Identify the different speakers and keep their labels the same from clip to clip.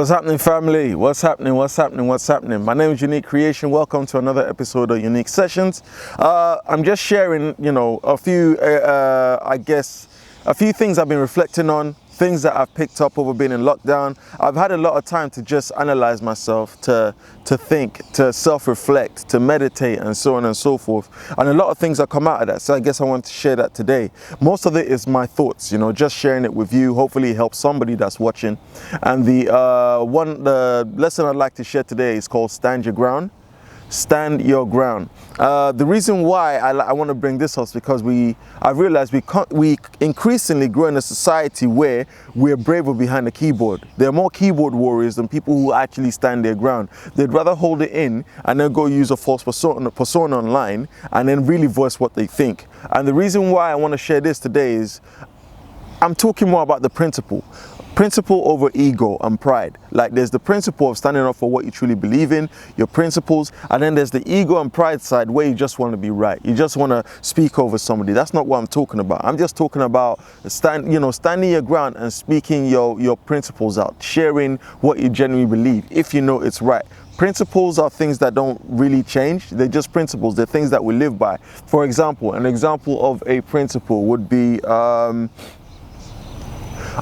Speaker 1: What's happening, family? What's happening? What's happening? What's happening? My name is Unique Creation. Welcome to another episode of Unique Sessions. I'm just sharing, a few, a few things I've been reflecting on, things that I've picked up over being in lockdown. I've had a lot of time to just analyze myself, to think, to self-reflect, to meditate, and so on and so forth. And a lot of things have come out of that. So I guess I want to share that today. Most of it is my thoughts, just sharing it with you. Hopefully it helps somebody that's watching. And the lesson I'd like to share today is called Stand Your Ground. Stand your ground. The reason why I want to bring this up is because I've realized we increasingly grow in a society where we're braver behind the keyboard. There are more keyboard warriors than people who actually stand their ground. They'd rather hold it in and then go use a false persona online and then really voice what they think. And the reason why I want to share this today is I'm talking more about the principle over ego and pride. Like, there's the principle of standing up for what you truly believe in, your principles, and then there's the ego and pride side where you just want to be right. You just want to speak over somebody. That's not what I'm talking about. I'm just talking about standing your ground and speaking your principles out, sharing what you genuinely believe if you know it's right. Principles are things that don't really change. They're just principles. They're things that we live by. For example, an example of a principle would be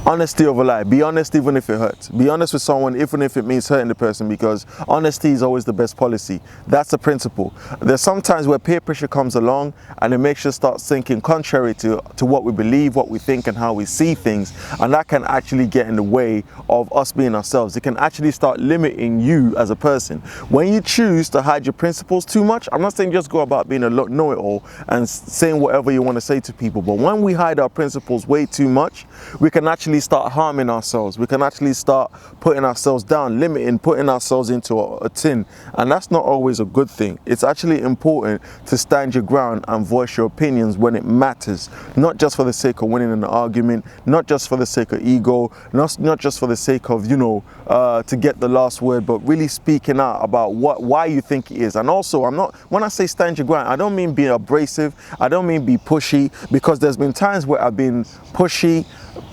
Speaker 1: honesty over lie. Be honest even if it hurts. Be honest with someone even if it means hurting the person, because honesty is always the best policy. That's the principle. There's sometimes where peer pressure comes along and it makes us start thinking contrary to what we believe, what we think, and how we see things, and that can actually get in the way of us being ourselves. It can actually start limiting you as a person. When you choose to hide your principles too much, I'm not saying just go about being a know-it-all and saying whatever you want to say to people, but when we hide our principles way too much, we can actually start harming ourselves. We can actually start putting ourselves down, putting ourselves into a tin, and that's not always a good thing. It's actually important to stand your ground and voice your opinions when it matters, not just for the sake of winning an argument, not just for the sake of ego, not just for the sake of to get the last word, but really speaking out about why you think it is. And also, when I say stand your ground, I don't mean be abrasive, I don't mean be pushy, because there's been times where I've been pushy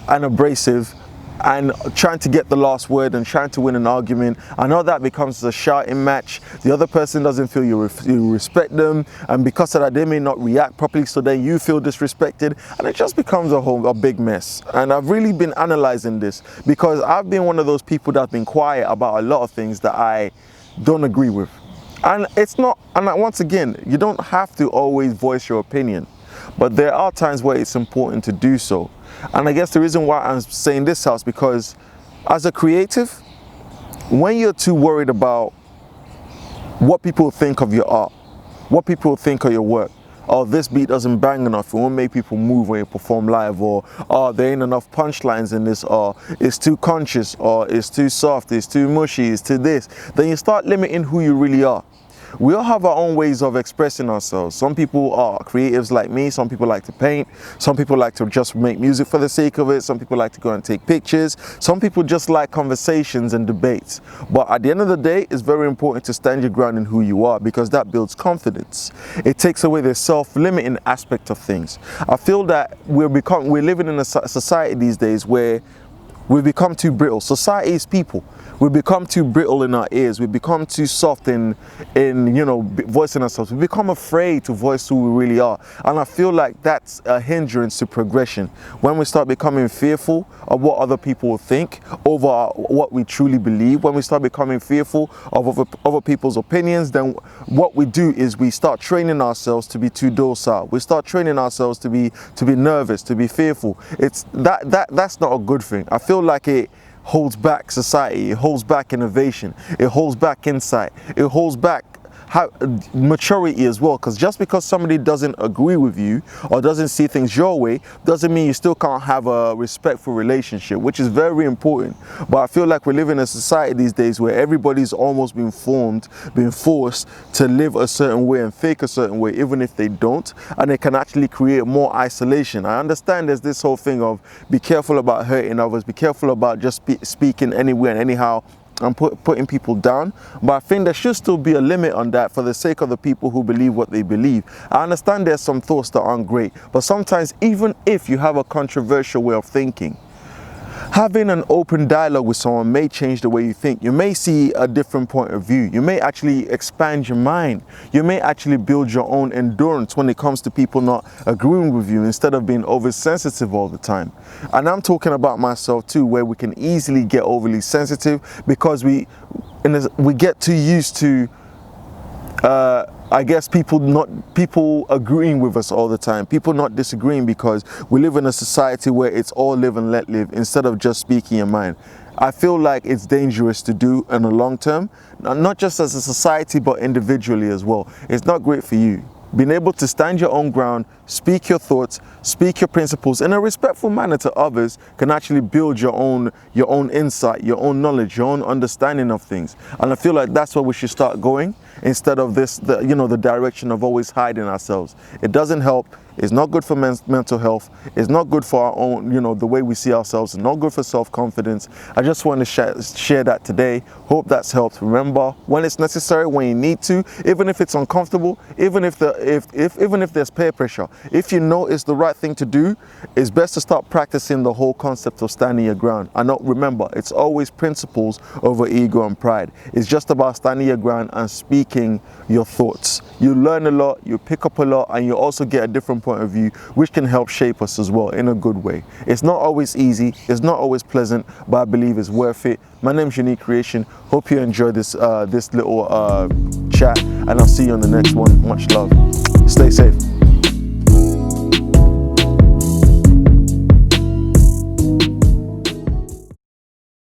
Speaker 1: and abrasive and trying to get the last word and trying to win an argument. I know that becomes a shouting match. The other person doesn't feel you respect them, and because of that they may not react properly, so then you feel disrespected, and it just becomes a big mess. And I've really been analyzing this because I've been one of those people that's been quiet about a lot of things that I don't agree with. And once again, you don't have to always voice your opinion, but there are times where it's important to do so. And I guess the reason why I'm saying this is because as a creative, when you're too worried about what people think of your art, what people think of your work, or this beat doesn't bang enough, it won't make people move when you perform live, or there ain't enough punchlines in this, or it's too conscious, or it's too soft, it's too mushy, it's too this, then you start limiting who you really are. We all have our own ways of expressing ourselves. Some people are creatives like me, some people like to paint, some people like to just make music for the sake of it, some people like to go and take pictures, some people just like conversations and debates. But at the end of the day, it's very important to stand your ground in who you are, because that builds confidence. It takes away the self-limiting aspect of things. I feel that we're living in a society these days where we've become too brittle. Society is people. We become too brittle in our ears. We become too soft in voicing ourselves. We become afraid to voice who we really are. And I feel like that's a hindrance to progression. When we start becoming fearful of what other people will think over what we truly believe, when we start becoming fearful of other people's opinions, then what we do is we start training ourselves to be too docile. We start training ourselves to be nervous, to be fearful. That's not a good thing. I feel like it holds back society, it holds back innovation, it holds back insight, it holds back maturity as well, because just because somebody doesn't agree with you or doesn't see things your way doesn't mean you still can't have a respectful relationship, which is very important. But I feel like we live in a society these days where everybody's almost been forced to live a certain way and think a certain way, even if they don't, and it can actually create more isolation. I understand there's this whole thing of be careful about hurting others, be careful about just speaking anywhere and anyhow and putting people down, but I think there should still be a limit on that for the sake of the people who believe what they believe. I understand there's some thoughts that aren't great, but sometimes even if you have a controversial way of thinking, Having an open dialogue with someone may change the way you think. You may see a different point of view. You may actually expand your mind. You may actually build your own endurance when it comes to people not agreeing with you, instead of being oversensitive all the time. And I'm talking about myself too, where we can easily get overly sensitive because we get too used to I guess people agreeing with us all the time, people not disagreeing, because we live in a society where it's all live and let live instead of just speaking your mind. I feel like it's dangerous to do in the long term, not just as a society but individually as well. It's not great for you. Being able to stand your own ground, speak your thoughts, speak your principles in a respectful manner to others can actually build your own insight, your own knowledge, your own understanding of things. And I feel like that's where we should start going, instead of the direction of always hiding ourselves. It doesn't help. It's not good for mental health. It's not good for our own, the way we see ourselves. It's not good for self-confidence. I just want to share that today. Hope that's helped. Remember, when it's necessary, when you need to, even if it's uncomfortable, even if there's peer pressure, if you know it's the right thing to do, it's best to start practicing the whole concept of standing your ground. And remember, it's always principles over ego and pride. It's just about standing your ground and speaking your thoughts. You learn a lot, you pick up a lot, and you also get a different point of view, which can help shape us as well in a good way. It's not always easy, it's not always pleasant, but I believe it's worth it. My name's Unique Creation. Hope you enjoyed this little chat, and I'll see you on the next one. Much love. Stay safe.